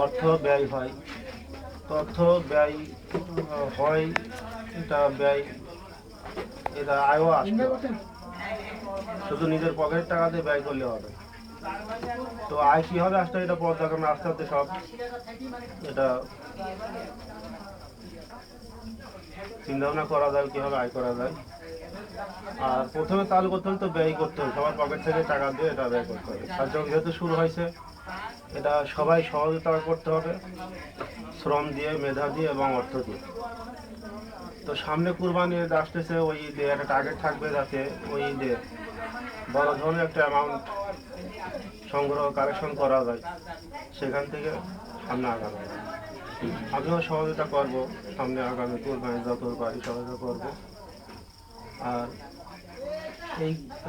অর্থ ব্যয় হয়, তথ্য ব্যয় হয়, এটা ব্যয়, এটা আয়ও আসতে হবে। শুধু নিজের পকেটের টাকা দিয়ে ব্যয় করলে হবে। তো আয় কীভাবে আসতে হয় এটা পর্যায়ক্রমে আস্তে আস্তে সব এটা চিন্তাভাবনা করা যায় কীভাবে আয় করা যায়। আর প্রথমে চালু করতে হলে তো ব্যয় করতে হবে, সবার পকেট থেকে টাকা দিয়ে এটা ব্যয় করতে হবে। কার্যক্রম যেহেতু শুরু হয়েছে, এটা সবাই সহযোগিতা করতে হবে, শ্রম দিয়ে, মেধা দিয়ে এবং অর্থ দিয়ে। তো সামনে কুরবানি ঈদ আসতেছে, ওই ঈদে একটা টার্গেট থাকবে যাতে ওই ঈদে বড় ধরনের একটা অ্যামাউন্ট সংগ্রহ কালেকশন করা যায়, সেখান থেকে সামনে আগানো যায়। আমিও সহযোগিতা করবো, সামনে আগামী কুরবানি যত পারি সহযোগিতা করবো। আর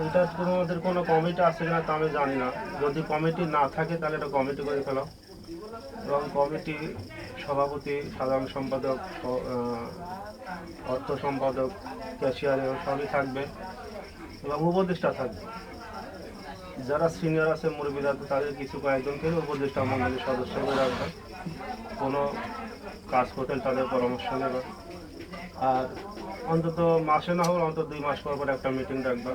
এইটার তোমাদের কোনো কমিটি আছে কিনা তা আমি জানি না। যদি কমিটি না থাকে তাহলে এটা কমিটি করে ফেলাও, এবং কমিটি সভাপতি, সাধারণ সম্পাদক, অর্থ সম্পাদক, ক্যাশিয়ার সবই থাকবে এবং উপদেষ্টা থাকবে। যারা সিনিয়র আছে, মুরব্বীরা আছে, তাদের কিছু কয়েকজনকে উপদেষ্টা মণ্ডলীর সদস্য করে রাখবে, কোনো কাজ করতে তাদের পরামর্শ নেবে। আর অন্তত মাসে না হোক অন্তত 2 মাস পর পর একটা মিটিং রাখবা,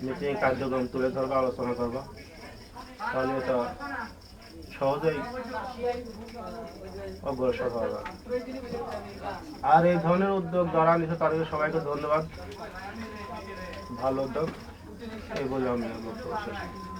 মিটিংয়ে কার্যক্রম তুলে ধরবা, আলোচনা করবা, তাহলে এটা সহজেই অগ্রসর হওয়া যায়। আর এই ধরনের উদ্যোগ যারা নিচ্ছে তাদেরকে সবাইকে ধন্যবাদ, ভালো উদ্যোগ, এই বলে আমি বক্তব্য শেষ করছি।